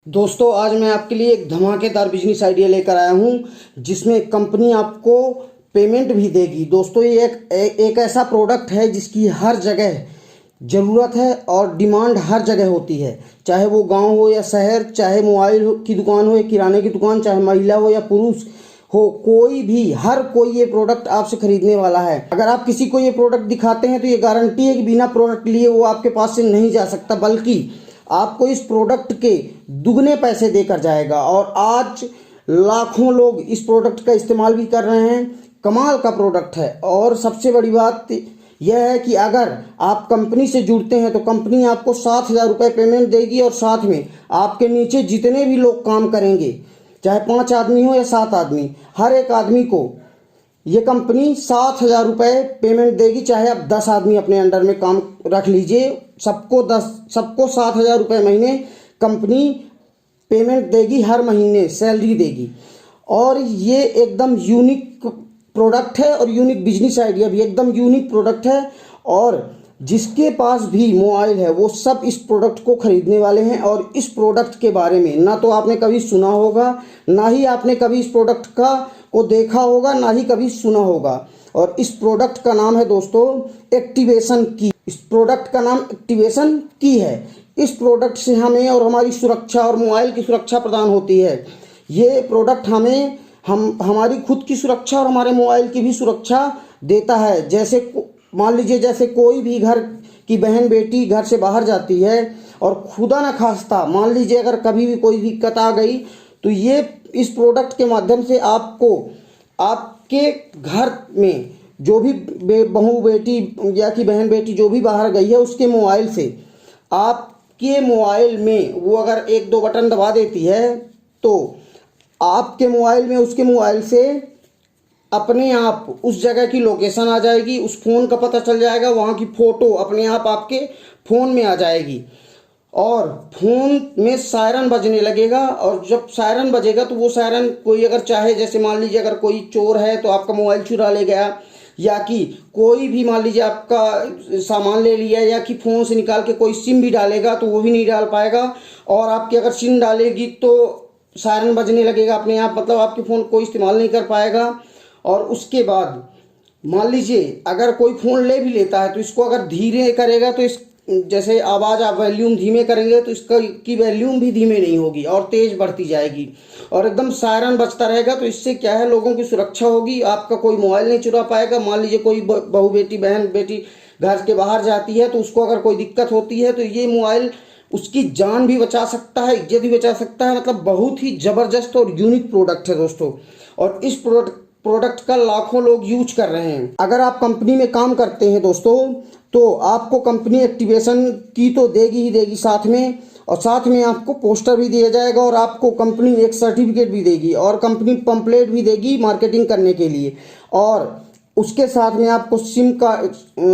दोस्तों आज मैं आपके लिए एक धमाकेदार बिजनेस आइडिया लेकर आया हूं जिसमें कंपनी आपको पेमेंट भी देगी। दोस्तों ये एक ऐसा प्रोडक्ट है जिसकी हर जगह ज़रूरत है और डिमांड हर जगह होती है, चाहे वो गांव हो या शहर, चाहे मोबाइल की दुकान हो या किराने की दुकान, चाहे महिला हो या पुरुष हो, कोई भी हर कोई ये प्रोडक्ट आपसे खरीदने वाला है। अगर आप किसी को ये प्रोडक्ट दिखाते हैं तो ये गारंटी है कि बिना प्रोडक्ट लिए वो आपके पास से नहीं जा सकता, बल्कि आपको इस प्रोडक्ट के दुगने पैसे देकर जाएगा। और आज लाखों लोग इस प्रोडक्ट का इस्तेमाल भी कर रहे हैं। कमाल का प्रोडक्ट है। और सबसे बड़ी बात यह है कि अगर आप कंपनी से जुड़ते हैं तो कंपनी आपको 7,000 रुपये पेमेंट देगी और साथ में आपके नीचे जितने भी लोग काम करेंगे, चाहे 5 आदमी हो या 7 आदमी, हर एक आदमी को ये कंपनी 7,000 रुपये पेमेंट देगी। चाहे आप 10 आदमी अपने अंडर में काम रख लीजिए, सबको 7,000 रुपये महीने कंपनी पेमेंट देगी, हर महीने सैलरी देगी। और ये एकदम यूनिक प्रोडक्ट है और यूनिक बिजनेस आइडिया भी एकदम यूनिक प्रोडक्ट है। और जिसके पास भी मोबाइल है वो सब इस प्रोडक्ट को खरीदने वाले हैं। और इस प्रोडक्ट के बारे में ना तो आपने कभी सुना होगा, ना ही आपने कभी इस प्रोडक्ट को देखा होगा, ना ही कभी सुना होगा। और इस प्रोडक्ट का नाम है दोस्तों एक्टिवेशन की। इस प्रोडक्ट का नाम एक्टिवेशन की है। इस प्रोडक्ट से हमें और हमारी सुरक्षा और मोबाइल की सुरक्षा प्रदान होती है। ये प्रोडक्ट हमें हमारी खुद की सुरक्षा और हमारे मोबाइल की भी सुरक्षा देता है। जैसे मान लीजिए, जैसे कोई भी घर की बहन बेटी घर से बाहर जाती है और खुदा न खास्ता मान लीजिए अगर कभी भी कोई दिक्कत आ गई, तो ये इस प्रोडक्ट के माध्यम से आपको आपके घर में जो भी बहू बेटी या कि बहन बेटी जो भी बाहर गई है, उसके मोबाइल से आपके मोबाइल में वो अगर 1-2 बटन दबा देती है तो आपके मोबाइल में उसके मोबाइल से अपने आप उस जगह की लोकेशन आ जाएगी, उस फ़ोन का पता चल जाएगा, वहाँ की फ़ोटो अपने आप आपके फ़ोन में आ जाएगी और फ़ोन में सायरन बजने लगेगा। और जब सायरन बजेगा तो वो सायरन कोई अगर चाहे, जैसे मान लीजिए अगर कोई चोर है तो आपका मोबाइल चुरा ले गया, या कि कोई भी मान लीजिए आपका सामान ले लिया, या कि फ़ोन से निकाल के कोई सिम भी डालेगा तो वो भी नहीं डाल पाएगा। और आपकी अगर सिम डालेगी तो सायरन बजने लगेगा अपने आप, मतलब आपके फ़ोन कोई इस्तेमाल नहीं कर पाएगा। और उसके बाद मान लीजिए अगर कोई फ़ोन ले भी लेता है तो इसको अगर धीरे करेगा तो इस जैसे आवाज़ आप वॉल्यूम धीमे करेंगे तो इसका की वॉल्यूम भी धीमे नहीं होगी और तेज़ बढ़ती जाएगी और एकदम सायरन बजता रहेगा। तो इससे क्या है, लोगों की सुरक्षा होगी, आपका कोई मोबाइल नहीं चुरा पाएगा। मान लीजिए कोई बहू बेटी बहन बेटी घर के बाहर जाती है तो उसको अगर कोई दिक्कत होती है तो ये मोबाइल उसकी जान भी बचा सकता है, इज्जत भी बचा सकता है। मतलब बहुत ही ज़बरदस्त और यूनिक प्रोडक्ट है दोस्तों। और इस प्रोडक्ट का लाखों लोग यूज कर रहे हैं। अगर आप कंपनी में काम करते हैं दोस्तों तो आपको कंपनी एक्टिवेशन की तो देगी ही देगी साथ में, और साथ में आपको पोस्टर भी दिया जाएगा और आपको कंपनी एक सर्टिफिकेट भी देगी और कंपनी पंपलेट भी देगी मार्केटिंग करने के लिए। और उसके साथ में आपको सिम का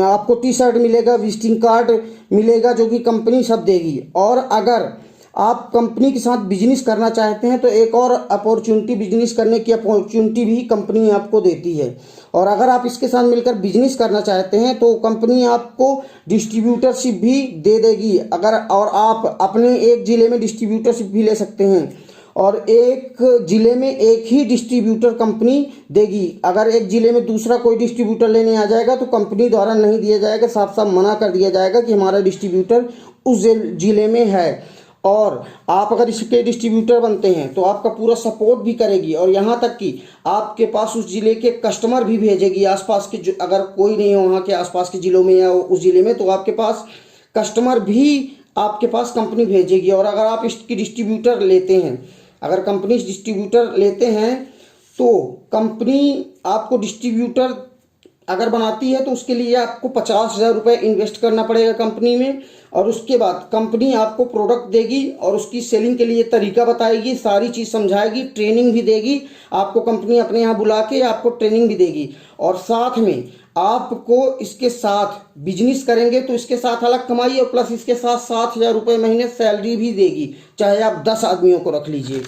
आपको टी-शर्ट मिलेगा, विजिटिंग कार्ड मिलेगा, जो कि कंपनी सब देगी। और अगर आप कंपनी के साथ बिजनेस करना चाहते हैं तो एक और अपॉर्चुनिटी, बिजनेस करने की अपॉर्चुनिटी भी कंपनी आपको देती है। और अगर आप इसके साथ मिलकर बिजनेस करना चाहते हैं तो कंपनी आपको डिस्ट्रीब्यूटरशिप भी दे देगी। अगर और आप अपने एक ज़िले में डिस्ट्रीब्यूटरशिप भी ले सकते हैं और एक ज़िले में एक ही डिस्ट्रीब्यूटर कंपनी देगी। अगर एक ज़िले में दूसरा कोई डिस्ट्रीब्यूटर लेने आ जाएगा तो कंपनी द्वारा नहीं दिया जाएगा, साफ साफ मना कर दिया जाएगा कि हमारा डिस्ट्रीब्यूटर उस ज़िले में है। और आप अगर इसके डिस्ट्रीब्यूटर बनते हैं तो आपका पूरा सपोर्ट भी करेगी और यहाँ तक कि आपके पास उस ज़िले के कस्टमर भी भेजेगी। आसपास के जो अगर कोई नहीं है वहाँ के आसपास के ज़िलों में या उस ज़िले में, तो आपके पास कस्टमर भी आपके पास कंपनी भेजेगी। और अगर आप इसकी डिस्ट्रीब्यूटर लेते हैं, अगर कंपनी डिस्ट्रीब्यूटर लेते हैं तो कंपनी आपको डिस्ट्रीब्यूटर अगर बनाती है तो उसके लिए आपको 50,000 रुपये इन्वेस्ट करना पड़ेगा कंपनी में। और उसके बाद कंपनी आपको प्रोडक्ट देगी और उसकी सेलिंग के लिए तरीका बताएगी, सारी चीज़ समझाएगी, ट्रेनिंग भी देगी। आपको कंपनी अपने यहाँ बुला के आपको ट्रेनिंग भी देगी। और साथ में आपको इसके साथ बिजनेस करेंगे तो इसके साथ अलग कमाई और प्लस इसके साथ 7,000 रुपये महीने सैलरी भी देगी, चाहे आप 10 आदमियों को रख लीजिए।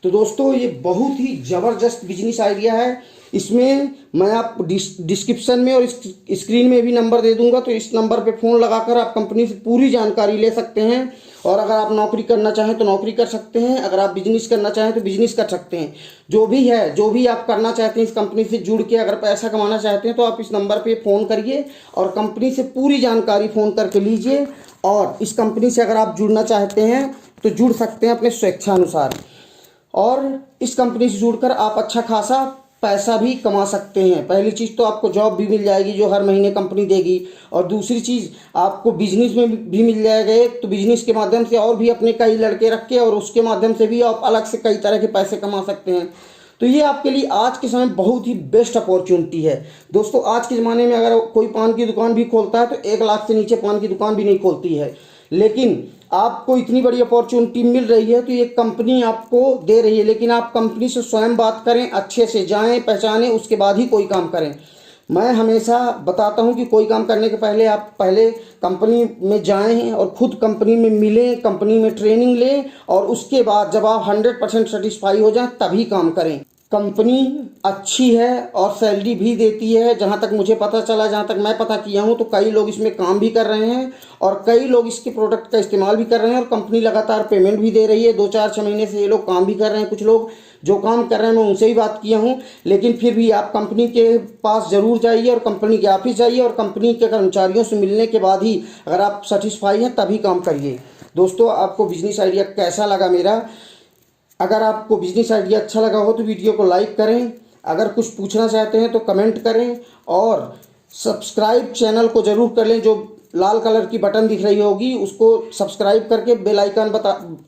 तो दोस्तों ये बहुत ही ज़बरदस्त बिजनेस आइडिया है। इसमें मैं आप डिस्क्रिप्शन में और स्क्रीन में भी नंबर दे दूंगा, तो इस नंबर पे फ़ोन लगाकर आप कंपनी से पूरी जानकारी ले सकते हैं। और अगर आप नौकरी करना चाहें तो नौकरी कर सकते हैं, अगर आप बिजनेस करना चाहें तो बिजनेस कर सकते हैं। जो भी है, जो भी आप करना चाहते हैं इस कंपनी से जुड़ के, अगर पैसा कमाना चाहते हैं तो आप इस नंबर पे फ़ोन करिए और कंपनी से पूरी जानकारी फ़ोन करके लीजिए। और इस कंपनी से अगर आप जुड़ना चाहते हैं तो जुड़ सकते हैं अपने स्वेच्छानुसार, और इस कंपनी से जुड़कर आप अच्छा खासा पैसा भी कमा सकते हैं। पहली चीज़ तो आपको जॉब भी मिल जाएगी जो हर महीने कंपनी देगी, और दूसरी चीज़ आपको बिजनेस में भी मिल जाएगा एक, तो बिजनेस के माध्यम से और भी अपने कई लड़के रख के और उसके माध्यम से भी आप अलग से कई तरह के पैसे कमा सकते हैं। तो ये आपके लिए आज के समय बहुत ही बेस्ट अपॉर्चुनिटी है दोस्तों। आज के ज़माने में अगर कोई पान की दुकान भी खोलता है तो 1 लाख से नीचे पान की दुकान भी नहीं खोलती है, लेकिन आपको इतनी बड़ी अपॉर्चुनिटी मिल रही है तो ये कंपनी आपको दे रही है। लेकिन आप कंपनी से स्वयं बात करें, अच्छे से जाएं, पहचानें, उसके बाद ही कोई काम करें। मैं हमेशा बताता हूं कि कोई काम करने के पहले आप पहले कंपनी में जाएं और खुद कंपनी में मिलें, कंपनी में ट्रेनिंग लें, और उसके बाद जब आप 100% सेटिस्फाई हो जाएं तभी काम करें। कंपनी अच्छी है और सैलरी भी देती है। जहाँ तक मुझे पता चला, जहाँ तक मैं पता किया हूँ, तो कई लोग इसमें काम भी कर रहे हैं और कई लोग इसके प्रोडक्ट का इस्तेमाल भी कर रहे हैं, और कंपनी लगातार पेमेंट भी दे रही है। 2-4-6 महीने से ये लोग काम भी कर रहे हैं। कुछ लोग जो काम कर रहे हैं मैं उनसे भी बात किया हूँ, लेकिन फिर भी आप कंपनी के पास ज़रूर जाइए और कंपनी के ऑफिस जाइए और कंपनी के कर्मचारियों से मिलने के बाद ही अगर आप सेटिस्फाई हैं तभी काम करिए। दोस्तों, आपको बिजनेस आइडिया कैसा लगा मेरा? अगर आपको बिजनेस आइडिया अच्छा लगा हो तो वीडियो को लाइक करें, अगर कुछ पूछना चाहते हैं तो कमेंट करें, और सब्सक्राइब चैनल को ज़रूर कर लें। जो लाल कलर की बटन दिख रही होगी उसको सब्सक्राइब करके बेल आइकन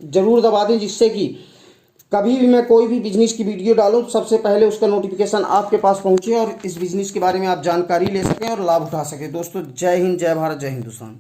ज़रूर दबा दें, जिससे कि कभी भी मैं कोई भी बिजनेस की वीडियो डालूं तो सबसे पहले उसका नोटिफिकेशन आपके पास पहुंचे और इस बिजनेस के बारे में आप जानकारी ले सकें और लाभ उठा सकें। दोस्तों, जय हिंद, जय भारत, जय हिंदुस्तान।